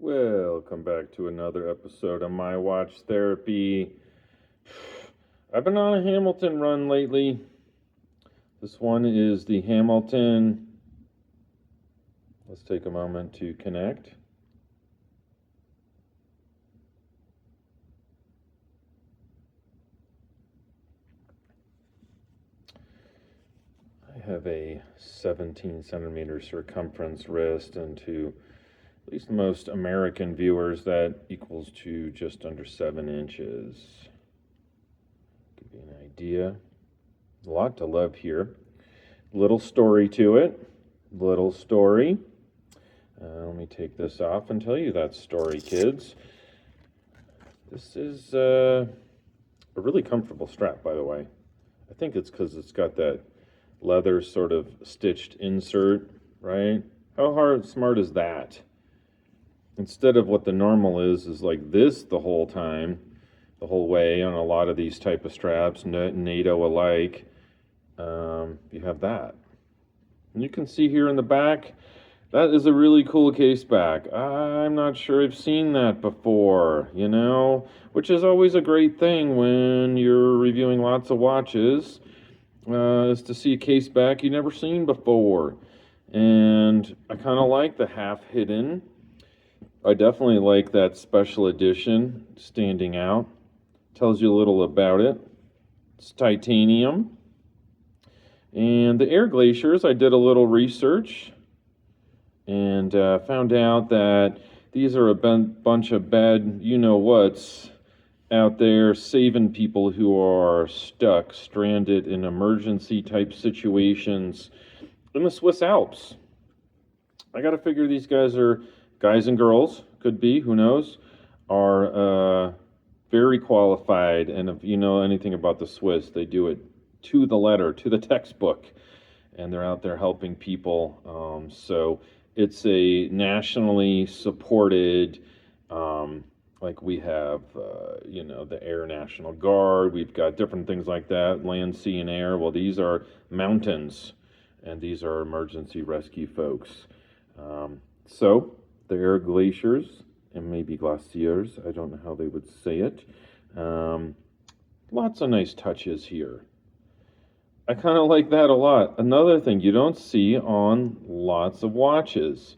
Welcome back to another episode of My Watch Therapy. I've been on a Hamilton run lately. This one is the Hamilton. Let's take a moment to connect. I have a 17 centimeter circumference wrist, and to at least most American viewers, that equals to just under 7 inches. Give you an idea. A lot to love here. Little story to it. Little story. Let me take this off and tell you that story, kids. This is a really comfortable strap, by the way. I think it's because it's got that leather sort of stitched insert, right? How smart is that? Instead of what the normal is like this the whole time, the whole way on a lot of these type of straps, NATO alike, you have that. And you can see here in the back, that is a really cool case back. I'm not sure I've seen that before, which is always a great thing when you're reviewing lots of watches, is to see a case back you've never seen before. And I kind of like the half hidden. I definitely like that special edition standing out. Tells you a little about it. It's titanium. And the Air Glaciers, I did a little research and found out that these are a bunch of bad you-know-whats out there saving people who are stuck, stranded in emergency-type situations in the Swiss Alps. I got to figure these guys are guys and girls, could be, who knows, are very qualified, and if you know anything about the Swiss, they do it to the letter, to the textbook, and they're out there helping people. So it's a nationally supported, like we have, the Air National Guard, we've got different things like that, land, sea, and air. Well, these are mountains, and these are emergency rescue folks. So the Air Glaciers, and maybe Glaciers, I don't know how they would say it. Lots of nice touches here. I kind of like that a lot. Another thing you don't see on lots of watches,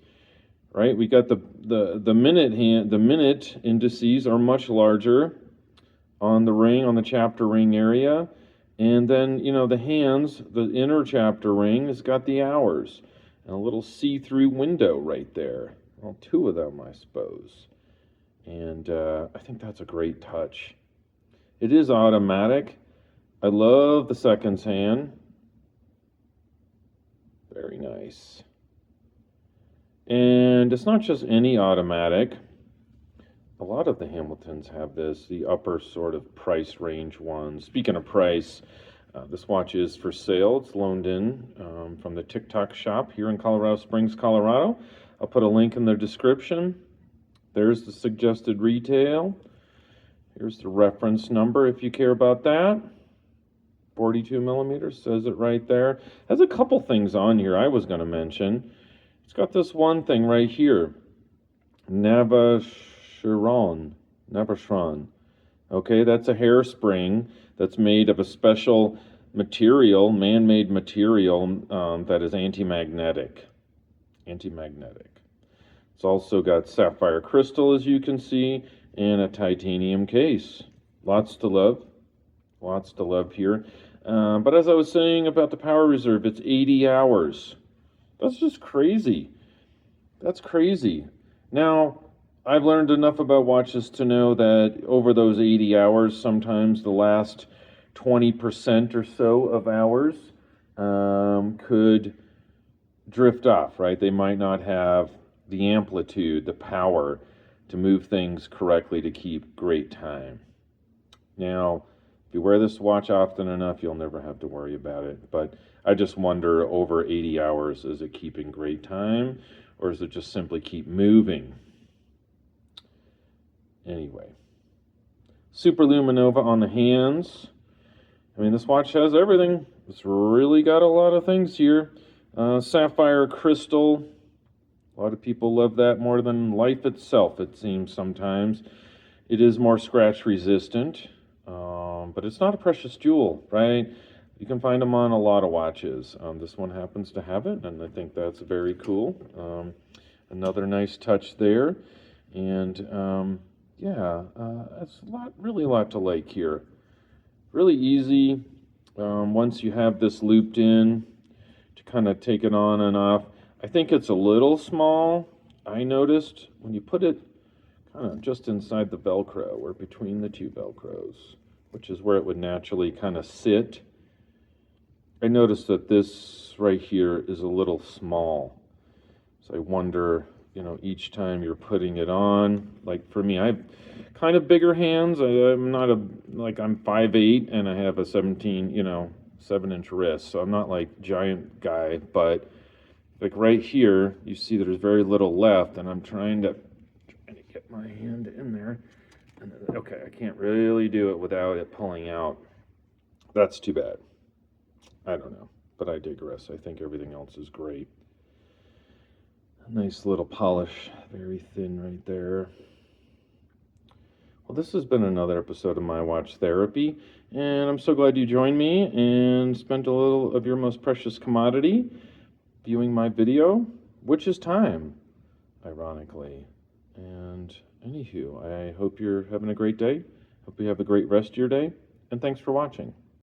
right? We got the minute indices are much larger on the ring, on the chapter ring area, and then the hands, the inner chapter ring has got the hours and a little see-through window right there. Well, 2 of them, I suppose. And I think that's a great touch. It is automatic. I love the seconds hand. Very nice. And it's not just any automatic. A lot of the Hamiltons have this, the upper sort of price range ones. Speaking of price, this watch is for sale. It's loaned in from the TikTok shop here in Colorado Springs, Colorado. I'll put a link in the description. There's the suggested retail. Here's the reference number if you care about that. 42 millimeters, says it right there. Has a couple things on here I was going to mention. It's got this one thing right here. Navashron. Okay, that's a hairspring that's made of a special material, man-made material that is anti-magnetic. It's also got sapphire crystal, as you can see, and a titanium case. Lots to love here. But as I was saying about the power reserve, it's 80 hours. That's just crazy. That's crazy. Now, I've learned enough about watches to know that over those 80 hours, sometimes the last 20% or so of hours could drift off, right? They might not have the amplitude, the power to move things correctly to keep great time. Now, if you wear this watch often enough, you'll never have to worry about it. But I just wonder, over 80 hours, is it keeping great time, or is it just simply keep moving? Anyway, Superluminova on the hands. I mean, this watch has everything. It's really got a lot of things here. Sapphire crystal, A lot of people love that more than life itself, it seems sometimes. It is more scratch resistant, but it's not a precious jewel, right? You can find them on a lot of watches. This one happens to have it, and I think that's very cool. Another nice touch there. And yeah, it's really a lot to like here. Really easy once you have this looped in to kind of take it on and off. I think it's a little small. I noticed when you put it kind of just inside the Velcro or between the two Velcros, which is where it would naturally kind of sit. I noticed that this right here is a little small. So I wonder, you know, each time you're putting it on, like for me, I have kind of bigger hands. I'm not I'm 5'8" and I have a 7-inch wrist. So I'm not like giant guy, but like right here, you see there's very little left, and I'm trying to get my hand in there. And okay, I can't really do it without it pulling out. That's too bad. I don't know, but I digress. I think everything else is great. A nice little polish, very thin right there. Well, this has been another episode of My Watch Therapy, and I'm so glad you joined me and spent a little of your most precious commodity viewing my video, which is time, ironically. And anywho, I hope you're having a great day. Hope you have a great rest of your day, and thanks for watching.